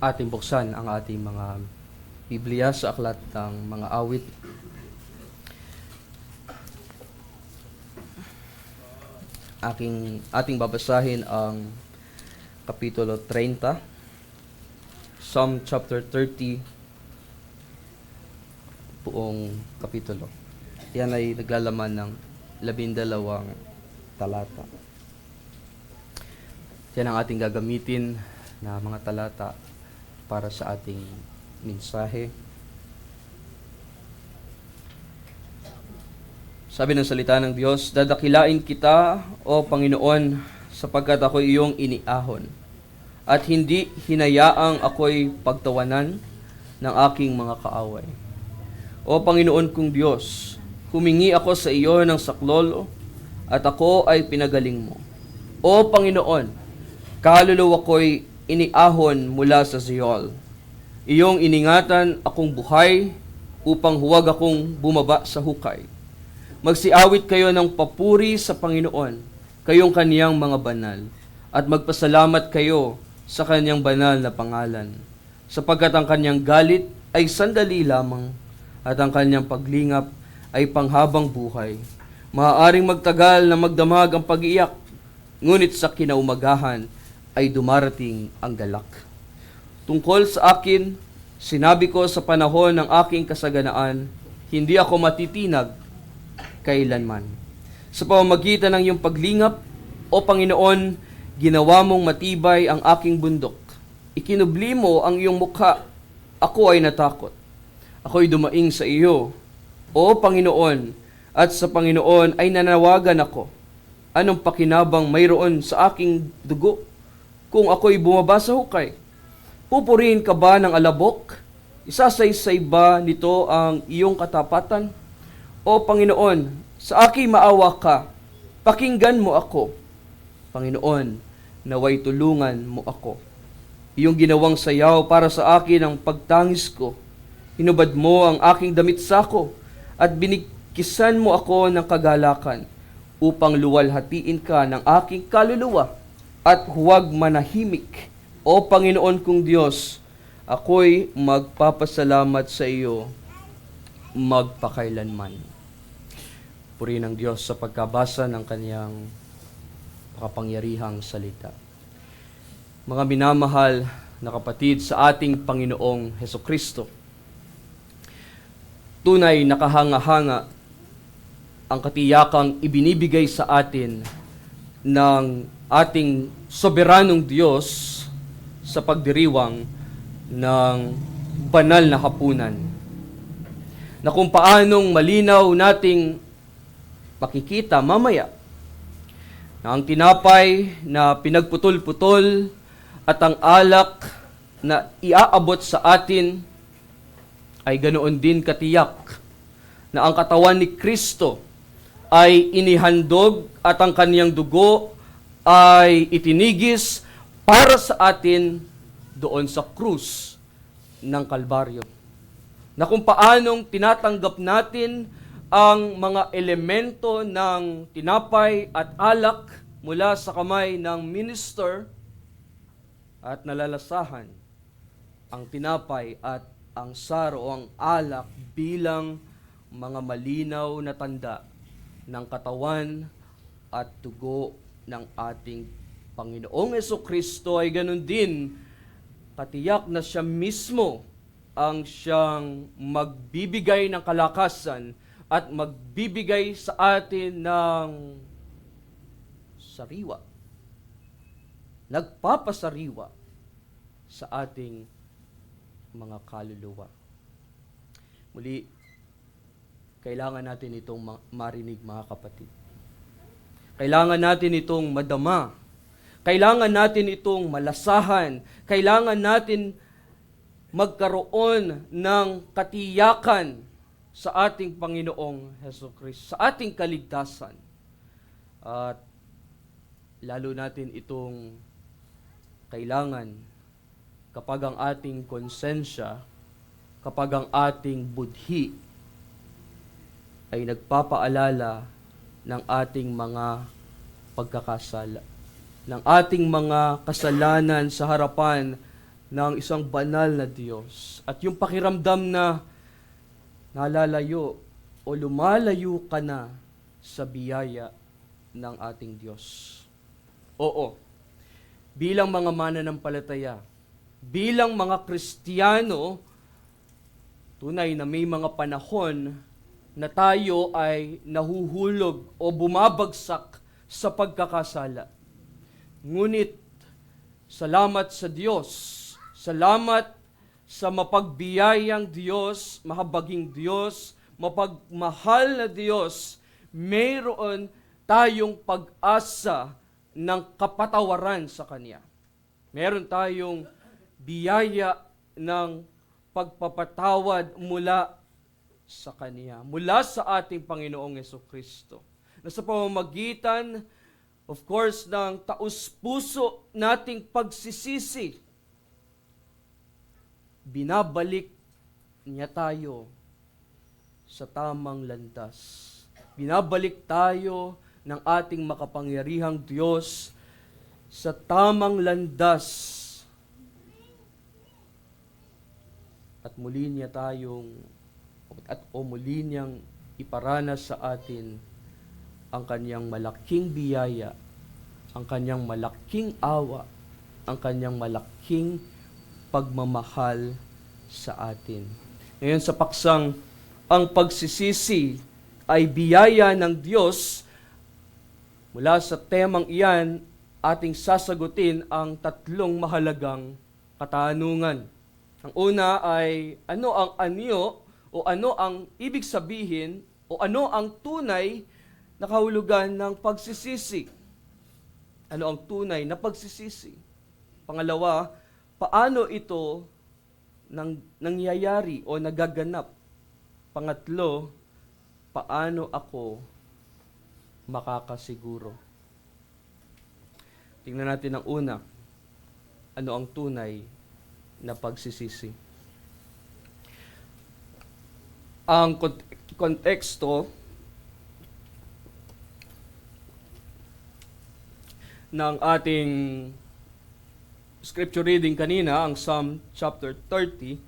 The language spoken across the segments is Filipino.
ating buksan ang ating mga Biblia sa aklat ng mga awit. Ating babasahin ang Kapitulo 30, Psalm chapter 30, buong kapitulo. Yan ay naglalaman ng 12 talata. Yan ang ating gagamitin na mga talata para sa ating mensahe. Sabi ng salita ng Diyos, "Dadakilain kita, O Panginoon, sapagkat ako'y iyong iniahon, at hindi hinayaang ako'y pagtawanan ng aking mga kaaway. O Panginoon kong Diyos, humingi ako sa iyo ng saklolo, at ako ay pinagaling mo. O Panginoon, kaluluwa ko'y iniahon mula sa Sheol. Iyong iningatan akong buhay upang huwag akong bumaba sa hukay. Magsiawit kayo ng papuri sa Panginoon, kayong kaniyang mga banal, at magpasalamat kayo sa kaniyang banal na pangalan, sapagkat ang kaniyang galit ay sandali lamang, at ang kaniyang paglingap ay panghabang buhay. Maaaring magtagal na magdamag ang pag-iyak, ngunit sa kinaumagahan ay dumarating ang galak. Tungkol sa akin, sinabi ko sa panahon ng aking kasaganaan, hindi ako matitinag kailanman. Sa pamamagitan ng iyong paglingap, O Panginoon, ginawa mong matibay ang aking bundok. Ikinubli mo ang iyong mukha, ako ay natakot. Ako'y dumaing sa iyo, O Panginoon, at sa Panginoon ay nanawagan ako. Anong pakinabang mayroon sa aking dugo kung ako'y bumaba sa hukay? Pupurihin ka ba ng alabok? Isasaysay ba nito ang iyong katapatan? O Panginoon, sa aking maawa ka, pakinggan mo ako. Panginoon, naway tulungan mo ako. Iyong ginawang sayaw para sa akin ang pagtangis ko. Hinubad mo ang aking damit sako at binikisan mo ako ng kagalakan upang luwalhatiin ka ng aking kaluluwa at huwag manahimik. O Panginoon kong Diyos, ako'y magpapasalamat sa iyo magpakailanman." Purihin ng Diyos sa pagkabasa ng kaniyang makapangyarihang salita. Mga minamahal na kapatid sa ating Panginoong Hesukristo, tunay nakahanga-hanga ang katiyakang ibinibigay sa atin ng ating soberanong Diyos sa pagdiriwang ng banal na hapunan, na kung paanong malinaw nating makikita mamaya na ang tinapay na pinagputol-putol at ang alak na iaabot sa atin ay ganoon din katiyak na ang katawan ni Kristo ay inihandog at ang kaniyang dugo ay itinigis para sa atin doon sa krus ng Kalbaryo. Na kung paanong tinatanggap natin ang mga elemento ng tinapay at alak mula sa kamay ng minister at nalalasahan ang tinapay at ang saro o ang alak bilang mga malinaw na tanda ng katawan at dugo ng ating Panginoong Hesukristo, ay ganun din katiyak na siya mismo ang siyang magbibigay ng kalakasan at magbibigay sa atin ng sariwa, nagpapasariwa sa ating mga kaluluwa. Muli, kailangan natin itong marinig, mga kapatid. Kailangan natin itong madama. Kailangan natin itong malasahan. Kailangan natin magkaroon ng katiyakan sa ating Panginoong Hesukristo, sa ating kaligtasan. At lalo natin itong kailangan kapag ang ating konsensya, kapag ang ating budhi ay nagpapaalala ng ating mga pagkakasala, ng ating mga kasalanan sa harapan ng isang banal na Diyos. At yung pakiramdam na nalalayo o lumalayo ka na sa biyaya ng ating Diyos. Oo, bilang mga mananampalataya, bilang mga Kristiyano, tunay na may mga panahon na tayo ay nahuhulog o bumabagsak sa pagkakasala. Ngunit, salamat sa Diyos, salamat sa mapagbiyayang Diyos, mahabaging Diyos, mapagmahal na Diyos, mayroon tayong pag-asa ng kapatawaran sa Kanya. Meron tayong biyaya ng pagpapatawad mula sa Kanya, mula sa ating Panginoong Jesucristo. Na sa pamamagitan, of course, ng taus-puso nating pagsisisi, binabalik niya tayo sa tamang landas. Binabalik tayo ng ating makapangyarihang Diyos sa tamang landas. At muli niya muli niyang iparanas sa atin ang kanyang malaking biyaya, ang kanyang malaking awa, ang kanyang malaking pagmamahal sa atin. Ngayon sa paksang ang pagsisisi ay biyaya ng Diyos, mula sa temang iyan, ating sasagutin ang tatlong mahalagang katanungan. Ang una ay ano ang anyo o ano ang ibig sabihin o ano ang tunay na kahulugan ng pagsisisi. Ano ang tunay na pagsisisi? Pangalawa, paano ito nangyayari o nagaganap? Pangatlo, paano ako makakasiguro? Tingnan natin ang una. Ano ang tunay na pagsisisi? Ang konteksto ng ating scripture reading kanina, ang Psalm chapter 30,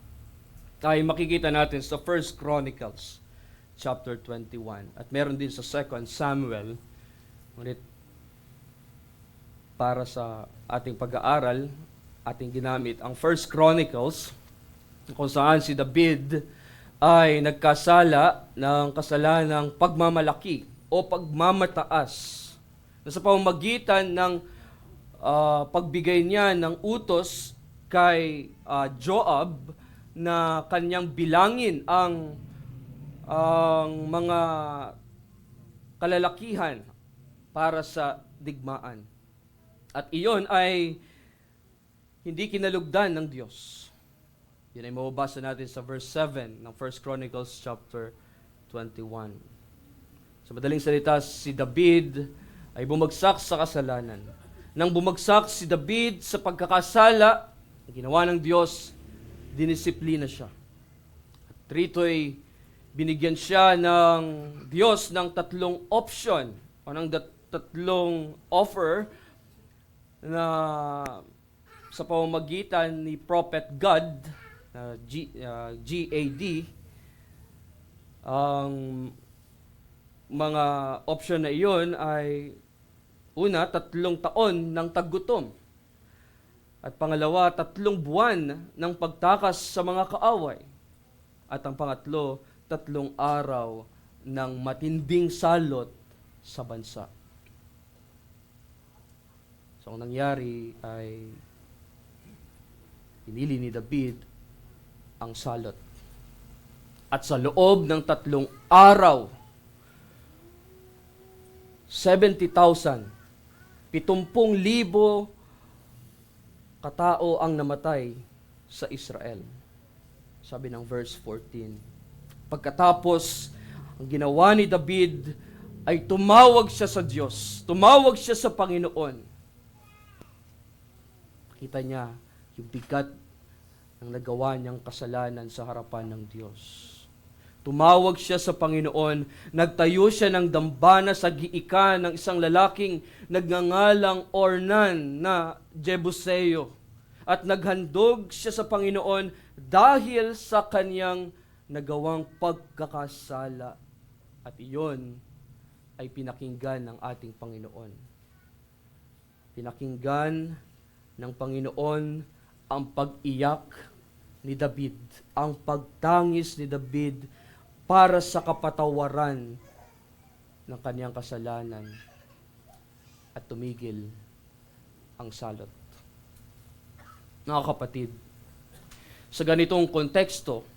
ay makikita natin sa 1 Chronicles chapter 21. At meron din sa 2 Samuel. Ngunit para sa ating pag-aaral, ating ginamit ang 1 Chronicles, kung saan si David ay nagkasala ng kasalanang pagmamalaki o pagmamataas na sa pamamagitan ng pagbigay niya ng utos kay Joab na kanyang bilangin ang mga kalalakihan para sa digmaan. At iyon ay hindi kinalugdan ng Diyos. Yan ay mababasa natin sa verse 7 ng 1 Chronicles chapter 21. Sa madaling salita, si David ay bumagsak sa kasalanan. Nang bumagsak si David sa pagkakasala, ang ginawa ng Diyos, dinisiplina siya. At rito ay binigyan siya ng Diyos ng tatlong option o ng tatlong offer na sa pamamagitan ni Prophet Gad, GAD, ang mga option na iyon ay una, 3 taon ng taggutom. At pangalawa, 3 buwan ng pagtakas sa mga kaaway. At ang pangatlo, 3 araw ng matinding salot sa bansa. So, ang nangyari ay pinili ni David ang salot. At sa loob ng 3 araw, 70,000, 70,000 katao ang namatay sa Israel. Sabi ng verse 14. Pagkatapos, ang ginawa ni David ay tumawag siya sa Diyos. Tumawag siya sa Panginoon. Kita niya yung bigat ng nagawa niyang kasalanan sa harapan ng Diyos. Tumawag siya sa Panginoon, nagtayo siya ng dambana sa giikan ng isang lalaking nagngangalang Ornan na Jebuseo. at naghandog siya sa Panginoon dahil sa kanyang nagawang pagkakasala. At iyon ay pinakinggan ng ating Panginoon. Pinakinggan ng Panginoon ang pag-iyak ni David, ang pagtangis ni David para sa kapatawaran ng kanyang kasalanan at tumigil ang salot. Mga kapatid, sa ganitong konteksto,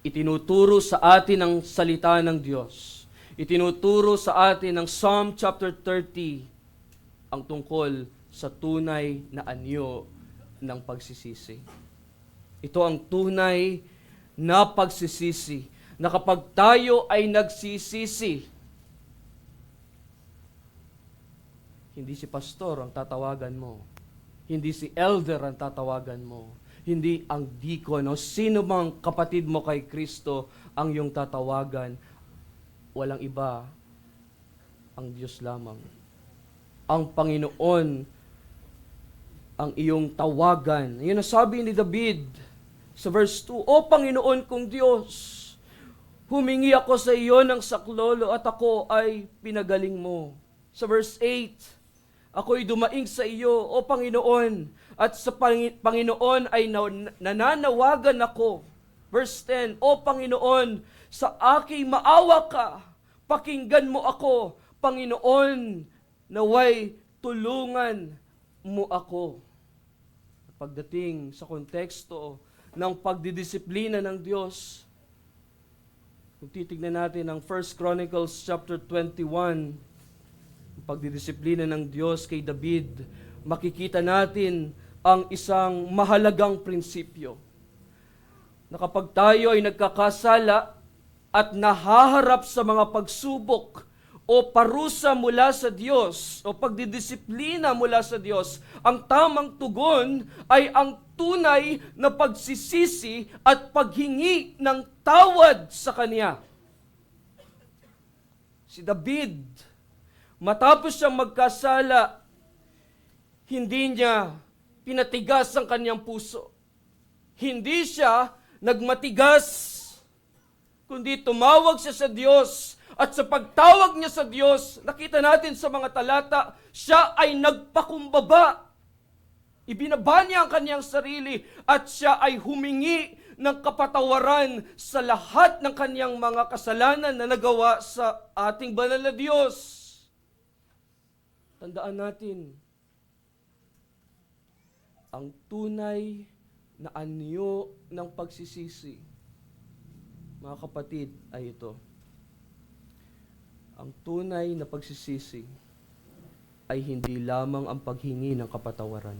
itinuturo sa atin ang salita ng Diyos. Itinuturo sa atin ng Psalm chapter 30 ang tungkol sa tunay na anyo ng pagsisisi. Ito ang tunay na pagsisisi, na kapag tayo ay nagsisisi, hindi si pastor ang tatawagan mo, hindi si elder ang tatawagan mo, hindi ang deacon o sino mang kapatid mo kay Kristo ang iyong tatawagan. Walang iba, ang Diyos lamang. Ang Panginoon ang iyong tawagan. Yun ang sabi ni David sa verse 2, O Panginoon kong Diyos, humingi ako sa iyo ng saklolo at ako ay pinagaling mo. Sa verse 8, ako'y dumaing sa iyo, O Panginoon, at sa Panginoon ay nananawagan ako. Verse 10, O Panginoon, sa aking maawa ka, pakinggan mo ako, Panginoon, naway tulungan mo ako. Pagdating sa konteksto ng pagdidisiplina ng Diyos, kung titignan natin ang 1 Chronicles chapter 21, pagdidisiplina ng Diyos kay David, makikita natin ang isang mahalagang prinsipyo. Na kapag tayo ay nagkakasala at nahaharap sa mga pagsubok o parusa mula sa Diyos o pagdidisiplina mula sa Diyos, ang tamang tugon ay ang tunay na pagsisisi at paghingi ng tawad sa Kanya. Si David, matapos siyang magkasala, hindi niya pinatigas ang kanyang puso. Hindi siya nagmatigas, kundi tumawag siya sa Diyos. At sa pagtawag niya sa Diyos, nakita natin sa mga talata, siya ay nagpakumbaba. Ibinaba niya ang kanyang sarili at siya ay humingi ng kapatawaran sa lahat ng kanyang mga kasalanan na nagawa sa ating banal na Diyos. Tandaan natin, ang tunay na anyo ng pagsisisi, mga kapatid, ay ito. Ang tunay na pagsisisi ay hindi lamang ang paghingi ng kapatawaran,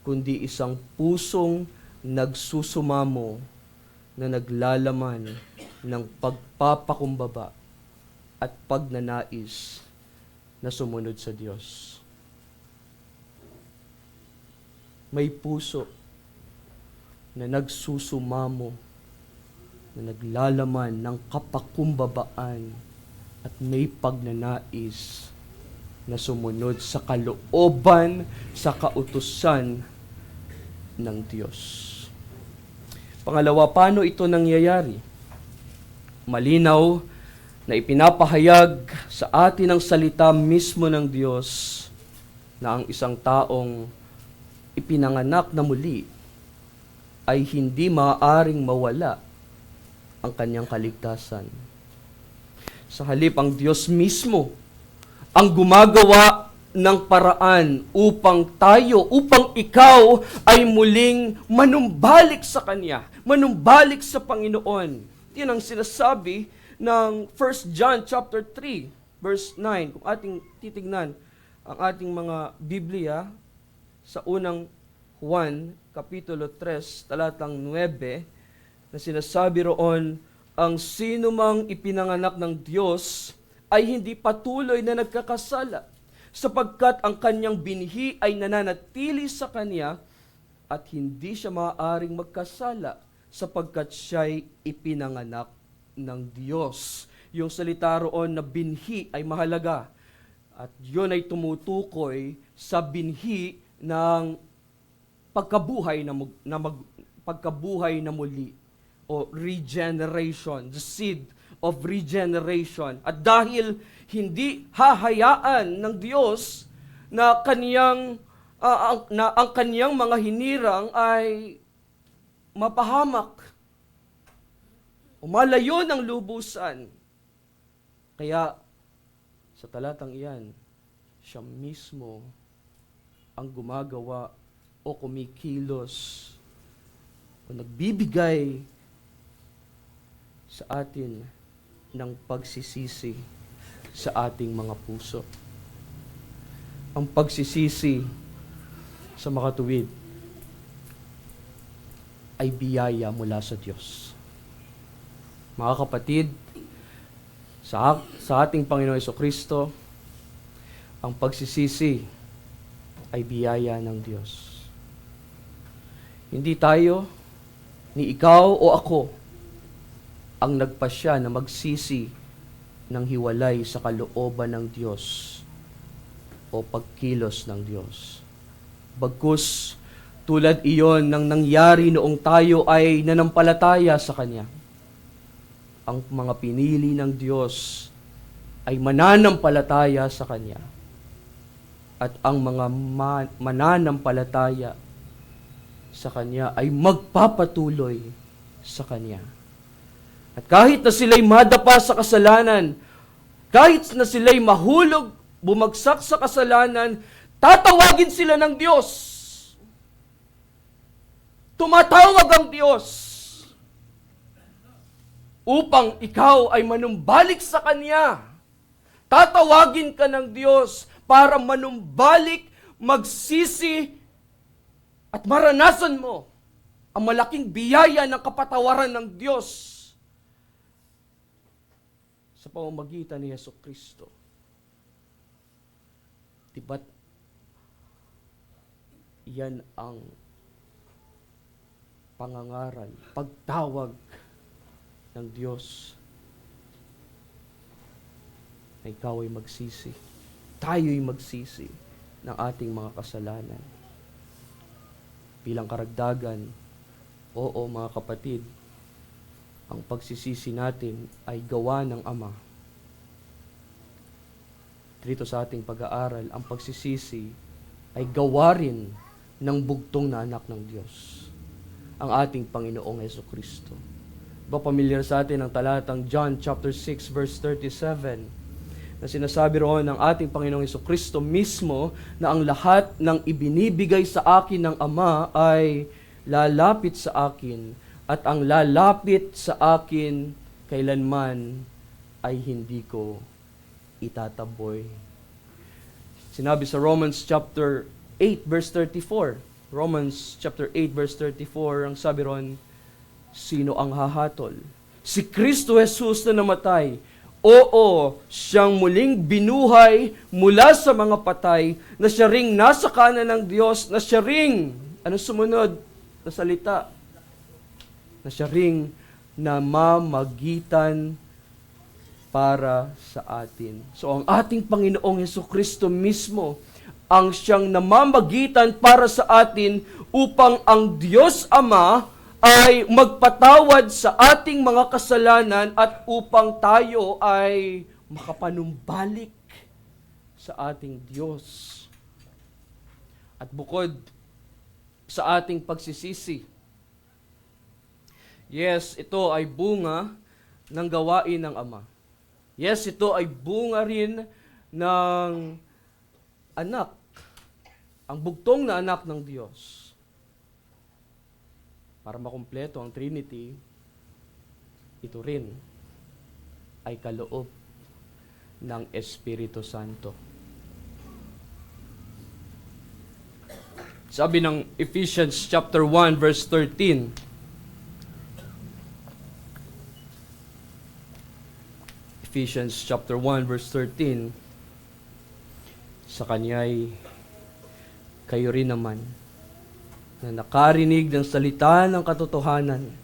kundi isang pusong nagsusumamo na naglalaman ng pagpapakumbaba at pagnanais na sumunod sa Diyos. May puso na nagsusumamo, na naglalaman ng kapakumbabaan at may pagnanais na sumunod sa kalooban, sa kautusan ng Diyos. Pangalawa, paano ito nangyayari? Malinaw na ipinapahayag sa atin ang salita mismo ng Diyos na ang isang taong ipinanganak na muli ay hindi maaaring mawala ang kanyang kaligtasan. Sa halip, ang Diyos mismo ang gumagawa ng paraan upang ikaw ay muling manumbalik sa Kanya, manumbalik sa Panginoon. Yan ang sinasabi ng 1 John chapter 3, verse 9. Kung ating titignan ang ating mga Biblia sa unang Juan, kapitulo 3, talatang 9, na sinasabi roon, ang sinumang ipinanganak ng Diyos ay hindi patuloy na nagkakasala, sapagkat ang kanyang binhi ay nananatili sa kanya at hindi siya maaaring magkasala sapagkat siya'y ipinanganak ng Diyos. Yung salita roon na binhi ay mahalaga at yun ay tumutukoy sa binhi ng pagkabuhay na muli o regeneration, the seed of regeneration. At dahil hindi hahayaan ng Diyos na ang kaniyang mga hinirang ay mapahamak, umalayo ng lubusan. Kaya sa talatang iyan, siya mismo ang gumagawa o kumikilos o nagbibigay sa atin ng pagsisisi sa ating mga puso. Ang pagsisisi sa makatuwid ay biyaya mula sa Diyos. Mga kapatid, sa ating Panginoon Jesucristo, ang pagsisisi ay biyaya ng Diyos. Hindi tayo, ni ikaw o ako, ang nagpasya na magsisi ng hiwalay sa kalooban ng Diyos o pagkilos ng Diyos. Bagkus, tulad iyon ng nangyari noong tayo ay nanampalataya sa Kanya. Ang mga pinili ng Diyos ay mananampalataya sa Kanya. At ang mga mananampalataya sa Kanya ay magpapatuloy sa Kanya. At kahit na sila'y madapa sa kasalanan, kahit na sila'y mahulog, bumagsak sa kasalanan, tatawagin sila ng Diyos. Tumatawag ang Diyos upang ikaw ay manumbalik sa Kanya. Tatawagin ka ng Diyos para manumbalik, magsisi, at maranasan mo ang malaking biyaya ng kapatawaran ng Diyos sa pamamagitan ni Jesucristo. Diba't yan ang pangangaral, pagtawag ng Diyos na ikaw ay magsisi. Tayo'y magsisi ng ating mga kasalanan. Bilang karagdagan, oo mga kapatid, ang pagsisisi natin ay gawa ng Ama. Dito sa ating pag-aaral, ang pagsisisi ay gawa rin ng bugtong na anak ng Diyos, ang ating Panginoong Jesucristo. Ba pamilyar sa atin ang talatang John chapter 6 verse 37 na sinasabi roon ng ating Panginoong Jesucristo mismo na ang lahat ng ibinibigay sa akin ng Ama ay lalapit sa akin at ang lalapit sa akin kailanman ay hindi ko itataboy. Sinabi sa Romans chapter 8 verse 34. Romans chapter 8 verse 34, ang sabi ron, sino ang hahatol? Si Kristo Jesus na namatay. Oo, siyang muling binuhay mula sa mga patay, na siya ring nasa kanan ng Diyos, na siya ring, ano sumunod na salita? Na siya ring namamagitan para sa atin. So ang ating Panginoong Jesucristo mismo ang siyang namamagitan para sa atin upang ang Diyos Ama ay magpatawad sa ating mga kasalanan at upang tayo ay makapanumbalik sa ating Diyos. At bukod sa ating pagsisisi, yes, ito ay bunga ng gawain ng Ama. Yes, ito ay bunga rin ng anak, ang bugtong na anak ng Diyos. Para makumpleto ang Trinity, ito rin ay kaloob ng Espiritu Santo. Sabi ng Ephesians chapter 1 verse 13, Ephesians chapter 1 verse 13, sa Kanya'y kayo rin naman na nakarinig ng salita ng katotohanan,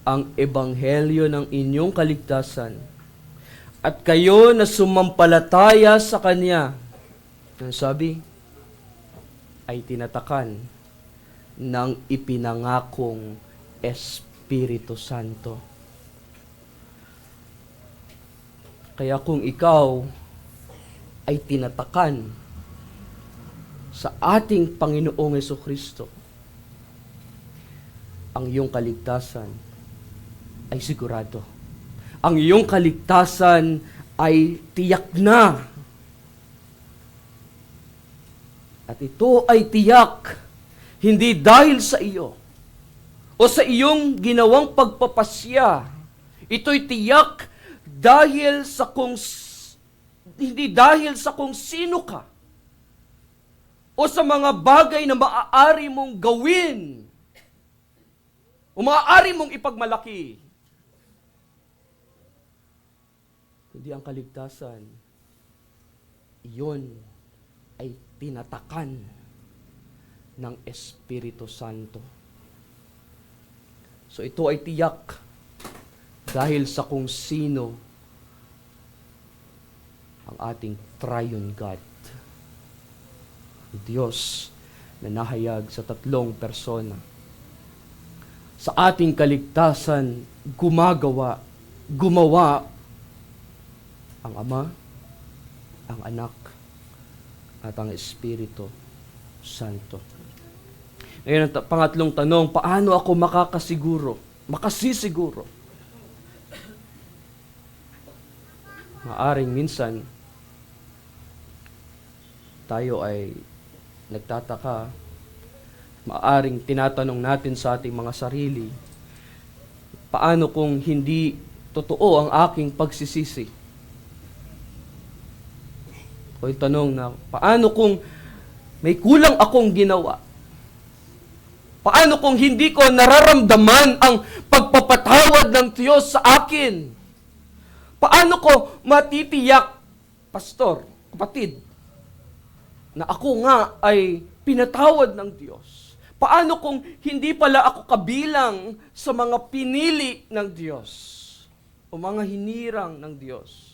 ang ebanghelyo ng inyong kaligtasan, at kayo na sumampalataya sa Kanya, ang sabi, ay tinatakan ng ipinangakong Espiritu Santo. Kaya kung ikaw ay tinatakan sa ating Panginoong Jesucristo, ang iyong kaligtasan ay sigurado. Ang iyong kaligtasan ay tiyak na. At ito ay tiyak hindi dahil sa iyo o sa iyong ginawang pagpapasya. Ito'y tiyak dahil sa hindi dahil sa kung sino ka o sa mga bagay na maaari mong gawin o maaari mong ipagmalaki. Hindi ang kaligtasan, iyon ay tinatakan ng Espiritu Santo. So ito ay tiyak dahil sa kung sino ang ating triune God. Diyos na nahayag sa tatlong persona. Sa ating kaligtasan, gumawa ang Ama, ang Anak, at ang Espiritu Santo. Ngayon, ang pangatlong tanong, paano ako makasisiguro? Maaring minsan, tayo ay nagtataka, maaring tinatanong natin sa ating mga sarili, paano kung hindi totoo ang aking pagsisisi? O yung tanong na, paano kung may kulang akong ginawa? Paano kung hindi ko nararamdaman ang pagpapatawad ng Diyos sa akin? Paano ko matitiyak, pastor, kapatid, na ako nga ay pinatawad ng Diyos? Paano kung hindi pala ako kabilang sa mga pinili ng Diyos o mga hinirang ng Diyos?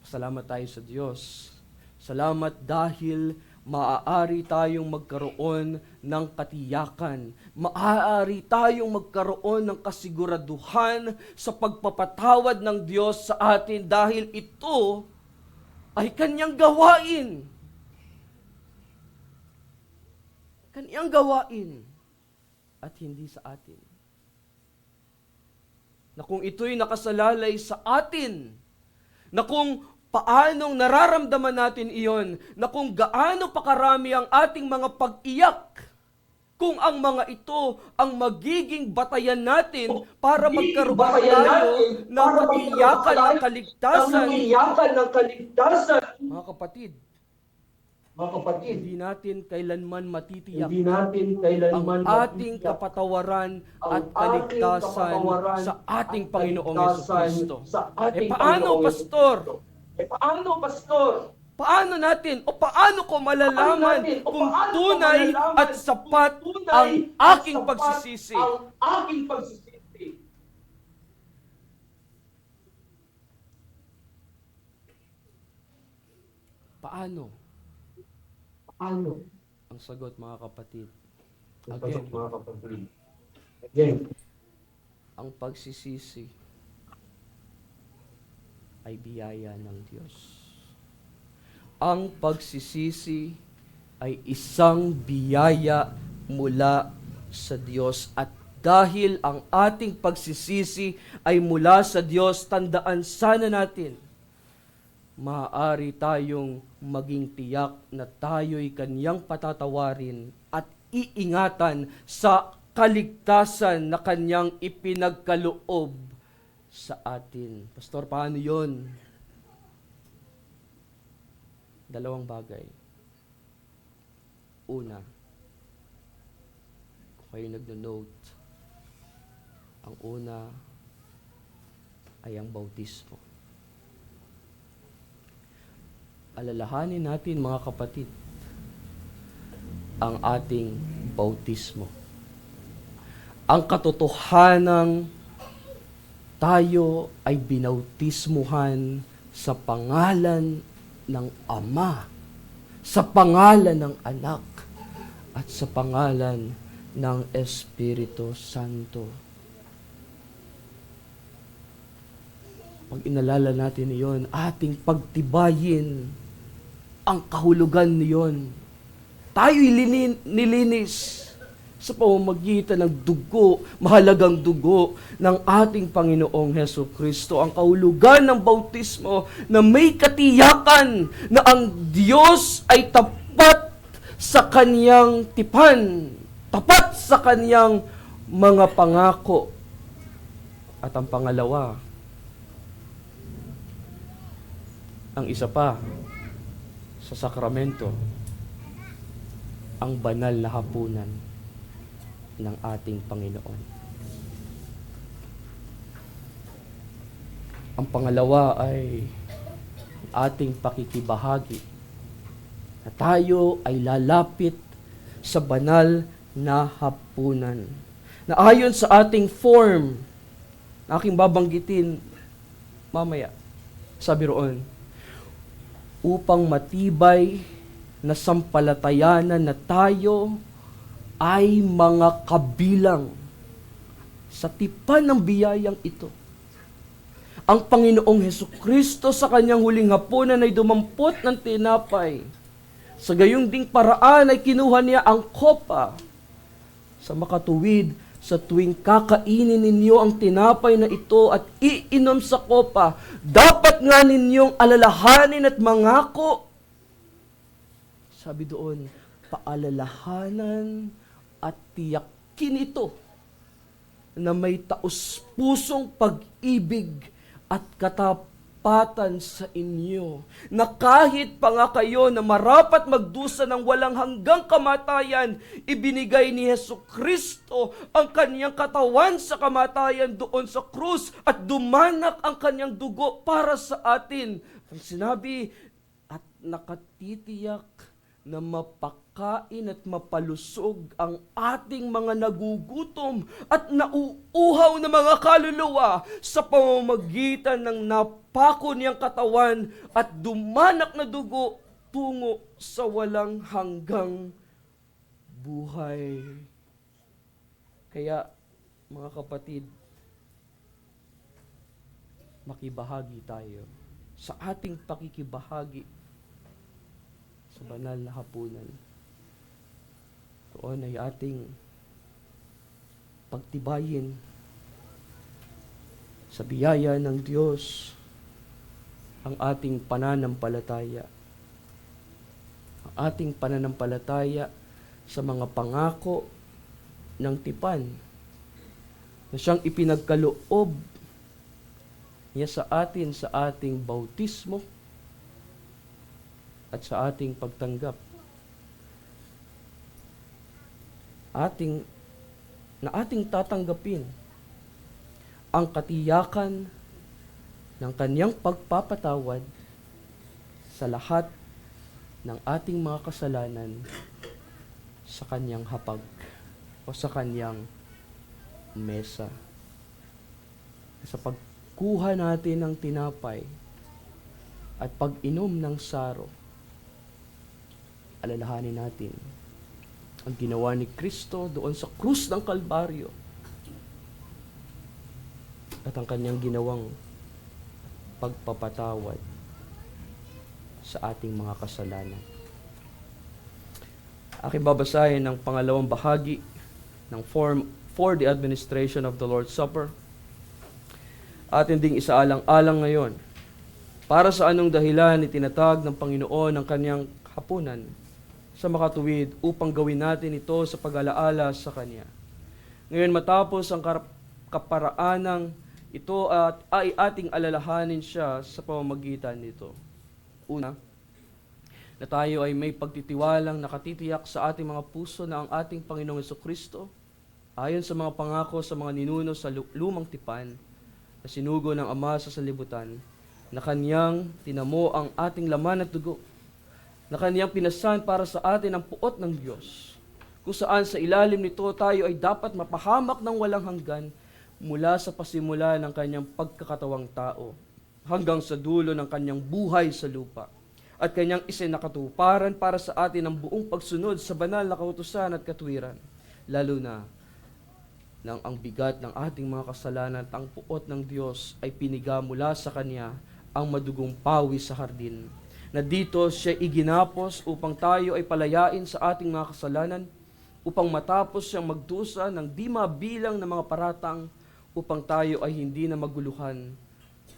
Salamat tayo sa Diyos. Salamat dahil maaari tayong magkaroon ng katiyakan. Maaari tayong magkaroon ng kasiguraduhan sa pagpapatawad ng Diyos sa atin dahil ito ay Kanyang gawain. Kanyang gawain at hindi sa atin. Na kung ito'y nakasalalay sa atin, na kung paanong nararamdaman natin iyon, na kung gaano pa karami ang ating mga pag-iyak, kung ang mga ito ang magiging batayan natin para magkaroon tayo ng katiyakan ng kaligtasan. Mga kapatid, hindi natin kailanman matitiyak ang ating kapatawaran at kaligtasan sa ating Panginoong Jesucristo. Paano, Pastor? Paano natin o paano ko malalaman kung tunay at sapat ang aking pagsisisi? Paano? Ang sagot, mga kapatid. Again, ang pagsisisi ay biyaya ng Diyos. Ang pagsisisi ay isang biyaya mula sa Diyos. At dahil ang ating pagsisisi ay mula sa Diyos, tandaan sana natin, maaari tayong maging tiyak na tayo'y Kanyang patatawarin at iingatan sa kaligtasan na Kanyang ipinagkaloob sa atin. Pastor, paano yun? Dalawang bagay. Una, kung kayo nagno-note, ang una ay ang bautismo. Alalahanin natin, mga kapatid, ang ating bautismo. Ang katotohanang tayo ay binautismuhan sa pangalan ng Ama, sa pangalan ng Anak, at sa pangalan ng Espiritu Santo. Pag inalala natin iyon, ating pagtibayin ang kahulugan niyon. Tayo'y nilinis sa pamamagitan ng dugo, mahalagang dugo ng ating Panginoong Hesukristo. Ang kahulugan ng bautismo na may katiyakan na ang Diyos ay tapat sa Kaniyang tipan, tapat sa Kaniyang mga pangako. At ang pangalawa, ang isa pa, sa sakramento, ang banal na hapunan ng ating Panginoon. Ang pangalawa ay ating pakikibahagi na tayo ay lalapit sa banal na hapunan. Na ayon sa ating form, na aking babanggitin mamaya, sabi roon, upang matibay na sampalatayanan na tayo ay mga kabilang sa tipan ng biyayang ito. Ang Panginoong Hesukristo sa kanyang huling hapunan ay dumampot ng tinapay. Sa gayong ding paraan ay kinuha niya ang kopa. Sa makatuwid, sa tuwing kakainin ninyo ang tinapay na ito at iinom sa kopa, dapat nga ninyong alalahanin at mangako. Sabi doon, paalalahanan at tiyakin ito na may taus-pusong pag-ibig at katapatan sa inyo, na kahit pa nga kayo na marapat magdusa ng walang hanggang kamatayan, ibinigay ni Hesukristo ang kanyang katawan sa kamatayan doon sa krus at dumanak ang kanyang dugo para sa atin. Ang sinabi, at nakatitiyak na mapakain at mapalusog ang ating mga nagugutom at nauuhaw na mga kaluluwa sa pamamagitan ng napako niyang katawan at dumanak na dugo tungo sa walang hanggang buhay. Kaya, mga kapatid, makibahagi tayo sa ating pakikibahagi sa banal na hapunan. Doon ay ating pagtibayin sa biyaya ng Diyos ang ating pananampalataya. Ang ating pananampalataya sa mga pangako ng tipan na siyang ipinagkaloob niya sa atin sa ating bautismo at sa ating pagtanggap. Ating tatanggapin ang katiyakan ng kanyang pagpapatawad sa lahat ng ating mga kasalanan sa kanyang hapag o sa kanyang mesa. Sa pagkuha natin ng tinapay at pag-inom ng saro, alalahanin natin ang ginawa ni Kristo doon sa krus ng Kalbaryo at ang kanyang ginawang pagpapatawad sa ating mga kasalanan. Aking babasahin ang pangalawang bahagi ng form for the administration of the Lord's Supper. Atin ding isaalang-alang ngayon para sa anong dahilan itinatag ng Panginoon ang kanyang hapunan sa makatuwid upang gawin natin ito sa pag-alaala sa Kanya. Ngayon matapos ang kaparaanang ito at ay ating alalahanin siya sa pamamagitan nito. Una, na tayo ay may pagtitiwalang nakatitiyak sa ating mga puso na ang ating Panginoong Hesukristo, ayon sa mga pangako sa mga ninuno sa lumang tipan, na sinugo ng Ama sa sanlibutan, na Kanyang tinamo ang ating laman at dugo, na Kanyang pinasan para sa atin ang puot ng Diyos, kung saan sa ilalim nito tayo ay dapat mapahamak ng walang hanggan mula sa pasimula ng Kanyang pagkakatawang tao hanggang sa dulo ng Kanyang buhay sa lupa. at kanyang isinakatuparan para sa atin ang buong pagsunod sa banal na kautusan at katwiran, lalo na nang ang bigat ng ating mga kasalanan at ang puot ng Diyos ay piniga mula sa Kanya ang madugong pawi sa hardin, na dito siya iginapos upang tayo ay palayain sa ating mga kasalanan, upang matapos siyang magdusa ng di mabilang na mga paratang, upang tayo ay hindi na maguluhan,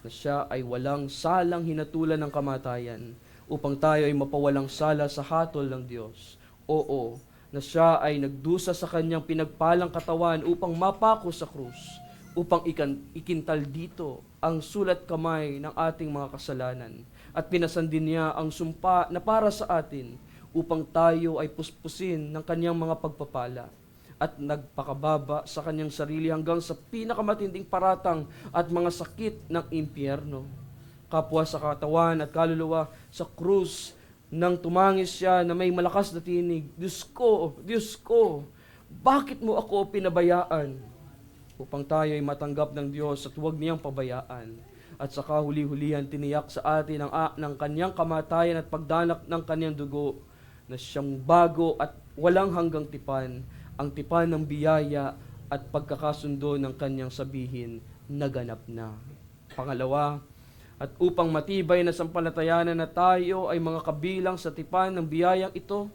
na siya ay walang salang hinatulan ng kamatayan, upang tayo ay mapawalang sala sa hatol ng Diyos. Oo, na siya ay nagdusa sa kanyang pinagpalang katawan upang mapako sa krus, upang ikintal dito ang sulat kamay ng ating mga kasalanan, at pinasan din niya ang sumpa na para sa atin, upang tayo ay puspusin ng kanyang mga pagpapala, at nagpakababa sa kanyang sarili hanggang sa pinakamatinding paratang at mga sakit ng impyerno. Kapwa sa katawan at kaluluwa, sa krus, nang tumangis siya na may malakas na tinig, Diyos ko, bakit mo ako pinabayaan? Upang tayo ay matanggap ng Diyos at huwag niyang pabayaan. At sa kahuli-hulihan tiniyak sa atin ng kanyang kamatayan at pagdanak ng kanyang dugo, na siyang bago at walang hanggang tipan, ang tipan ng biyaya at pagkakasundo ng kanyang sabihin, naganap na. Pangalawa, at upang matibay na sampalatayanan na tayo ay mga kabilang sa tipan ng biyayang ito,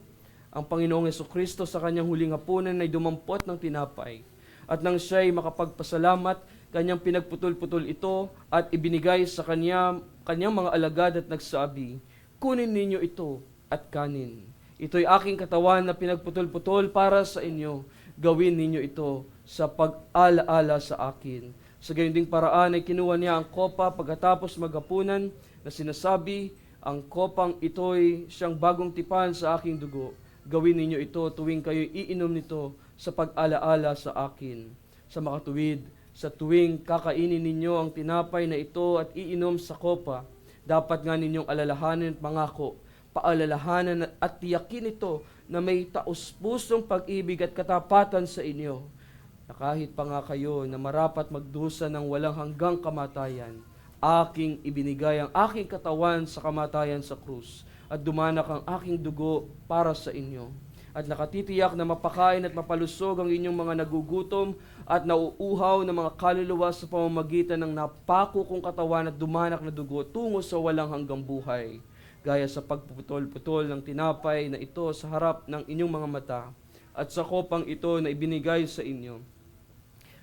ang Panginoong Jesucristo sa kanyang huling hapunan ay dumampot ng tinapay. At nang siya'y makapagpasalamat, kanyang pinagputol-putol ito at ibinigay sa kanyang mga alagad at nagsabi, kunin ninyo ito at kanin. Ito'y aking katawan na pinagputol-putol para sa inyo. Gawin ninyo ito sa pag-alaala sa akin. Sa gayon ding paraan ay kinuha niya ang kopa pagkatapos maghapunan na sinasabi, ang kopang ito'y siyang bagong tipan sa aking dugo. Gawin ninyo ito tuwing kayo'y iinom nito sa pag-alaala sa akin. Sa makatuwid, sa tuwing kakainin ninyo ang tinapay na ito at iinom sa kopa, dapat nga ninyong alalahanin at mangako, paalalahanan at tiyakin ito na may taus-pusong pag-ibig at katapatan sa inyo, na kahit pa nga kayo na marapat magdusa ng walang hanggang kamatayan, aking ibinigay ang aking katawan sa kamatayan sa krus, at dumanak ang aking dugo para sa inyo. At nakatitiyak na mapakain at mapalusog ang inyong mga nagugutom at nauuhaw na mga kaluluwa sa pamamagitan ng napako kong katawan at dumanak na dugo tungo sa walang hanggang buhay. Gaya sa pagpuputol-putol ng tinapay na ito sa harap ng inyong mga mata, at sa kopang ito na ibinigay sa inyo,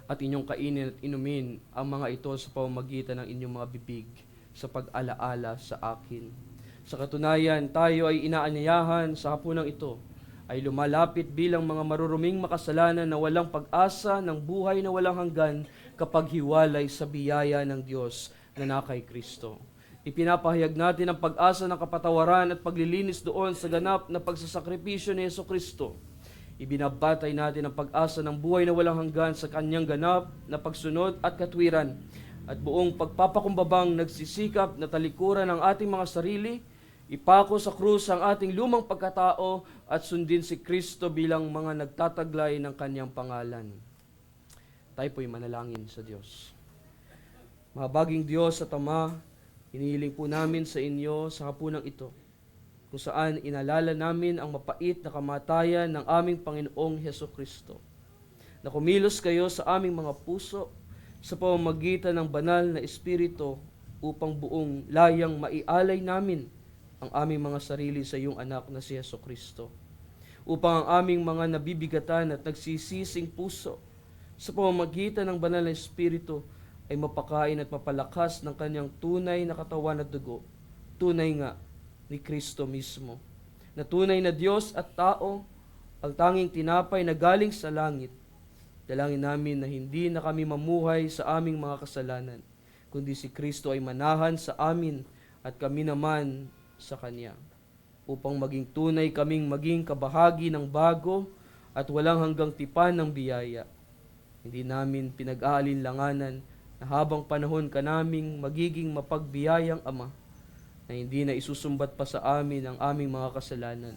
at inyong kainin at inumin ang mga ito sa pamamagitan ng inyong mga bibig sa pag-alaala sa akin. Sa katunayan, tayo ay inaanyayahan sa hapunang ito, ay lumalapit bilang mga maruruming makasalanan na walang pag-asa ng buhay na walang hanggan kapag hiwalay sa biyaya ng Diyos na nakay Kristo. Ipinapahayag natin ang pag-asa ng kapatawaran at paglilinis doon sa ganap na pagsasakripisyo ni Jesucristo. Ibinabatay natin ang pag-asa ng buhay na walang hanggan sa kanyang ganap na pagsunod at katwiran, at buong pagpapakumbabang nagsisikap na talikuran ang ating mga sarili, ipako sa krus ang ating lumang pagkatao at sundin si Kristo bilang mga nagtataglay ng kanyang pangalan. Tayo po'y manalangin sa Diyos. Mahabaging Diyos at Ama, hinihiling po namin sa inyo sa hapunang ito, kung saan inalala namin ang mapait na kamatayan ng aming Panginoong Hesukristo, na kumilos kayo sa aming mga puso sa pamamagitan ng banal na Espiritu upang buong layang maialay namin ang aming mga sarili sa iyong anak na si Hesukristo, upang ang aming mga nabibigatan at nagsisising puso sa pamamagitan ng banal na Espiritu ay mapakain at mapalakas ng kanyang tunay na katawan at dugo, tunay nga ni Kristo mismo, na tunay na Diyos at tao, ang tanging tinapay na galing sa langit. Dalangin namin na hindi na kami mamuhay sa aming mga kasalanan, kundi si Kristo ay manahan sa amin at kami naman sa Kanya, upang maging tunay kaming maging kabahagi ng bago at walang hanggang tipan ng biyaya. Hindi namin pinag-aalinlanganan na habang panahon ka naming magiging mapagbiyayang Ama, na hindi na isusumbat pa sa amin ang aming mga kasalanan,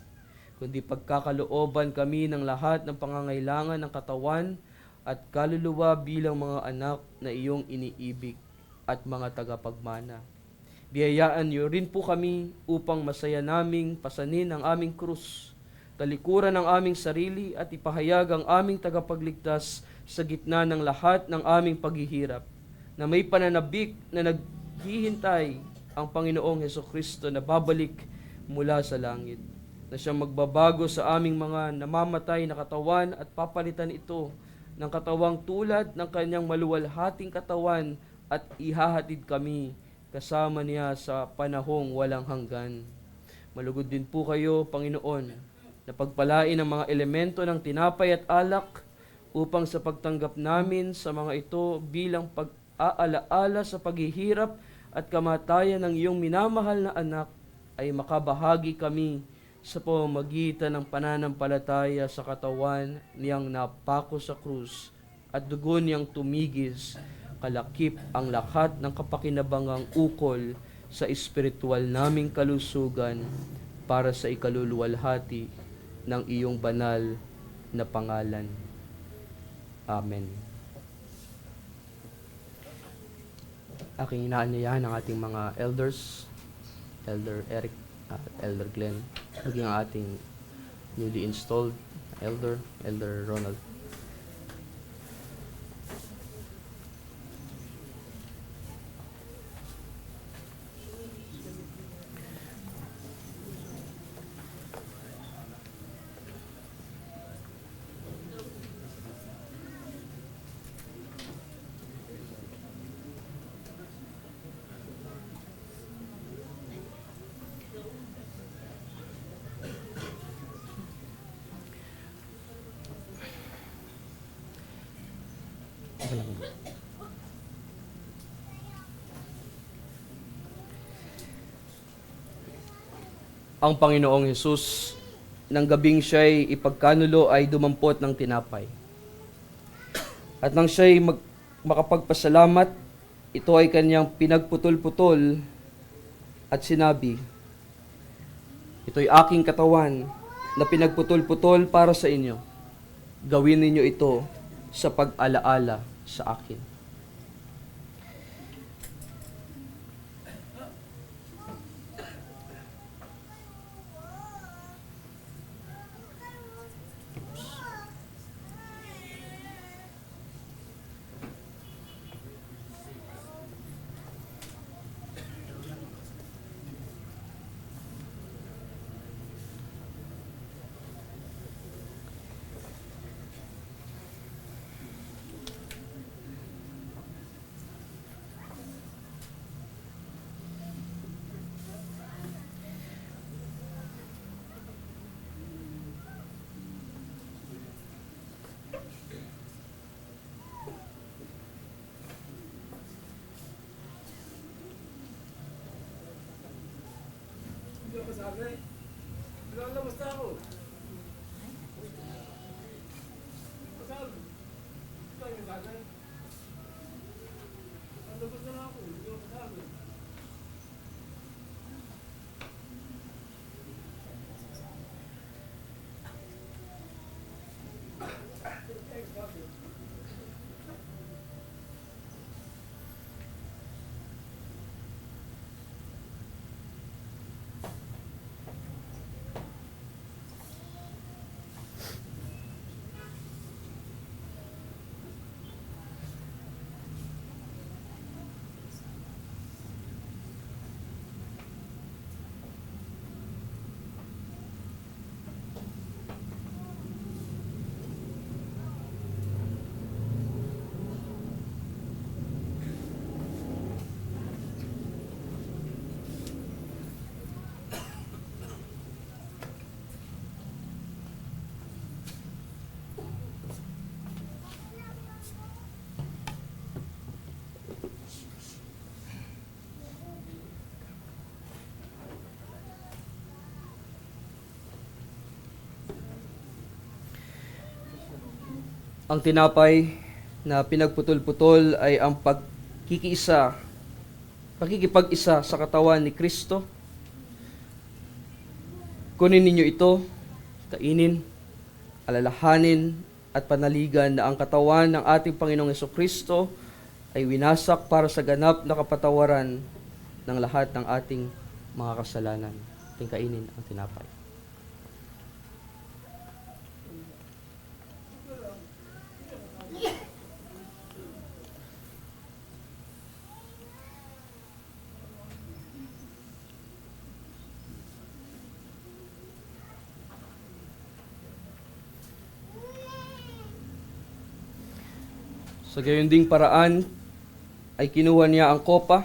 kundi pagkakalooban kami ng lahat ng pangangailangan ng katawan at kaluluwa bilang mga anak na iyong iniibig at mga tagapagmana. Biyayaan niyo rin po kami upang masaya naming pasanin ang aming krus, talikuran ang aming sarili at ipahayag ang aming tagapagligtas sa gitna ng lahat ng aming paghihirap, na may pananabik na naghihintay ang Panginoong Hesukristo na babalik mula sa langit, na siyang magbabago sa aming mga namamatay na katawan at papalitan ito ng katawang tulad ng kanyang maluwalhating katawan at ihahatid kami kasama niya sa panahong walang hanggan. Malugod din po kayo, Panginoon, na pagpalain ang mga elemento ng tinapay at alak upang sa pagtanggap namin sa mga ito bilang pag-aalaala sa paghihirap at kamatayan ng iyong minamahal na anak ay makabahagi kami sa pamamagitan ng pananampalataya sa katawan niyang napako sa krus at dugo niyang tumigis, kalakip ang lahat ng kapakinabangang ukol sa espiritual naming kalusugan para sa ikaluluwalhati ng iyong banal na pangalan. Amen. Aking inaanyayahan ang ating mga elders, Elder Eric at Elder Glenn, maging ang ating newly installed Elder Ronald. Ang Panginoong Hesus, nang gabing siya'y ipagkanulo ay dumampot ng tinapay. At nang siya'y makapagpasalamat, ito ay kanyang pinagputol-putol at sinabi, "Ito'y aking katawan na pinagputol-putol para sa inyo. Gawin ninyo ito sa pag-alaala sa akin." Ang tinapay na pinagputol-putol ay ang pakikipag-isa sa katawan ni Kristo. Kunin ninyo ito, kainin, alalahanin at panaligan na ang katawan ng ating Panginoong Hesukristo ay winasak para sa ganap na kapatawaran ng lahat ng ating mga kasalanan. Ating kainin ang tinapay. Sa gayon ding paraan ay kinuha niya ang kopa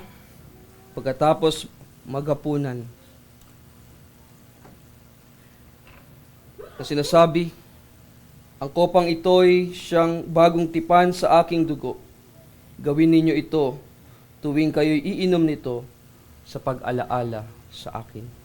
pagkatapos maghapunan. Na sinasabi, ang kopang ito'y siyang bagong tipan sa aking dugo. Gawin ninyo ito tuwing kayo'y iinom nito sa pag-alaala sa akin.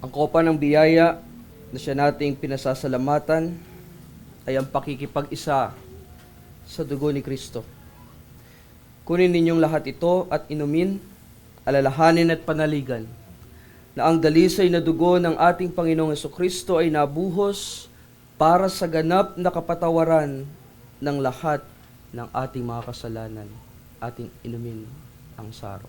Ang kopa ng biyaya na siya nating pinasasalamatan ay ang pakikipag-isa sa dugo ni Kristo. Kunin ninyong lahat ito at inumin, alalahanin at panaligan na ang dalisay na dugo ng ating Panginoong Jesucristo ay nabuhos para sa ganap na kapatawaran ng lahat ng ating mga kasalanan. Ating inumin ang saro.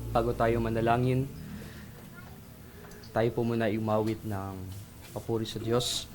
Bago tayo manalangin, tayo po muna umawit ng papuri sa Diyos.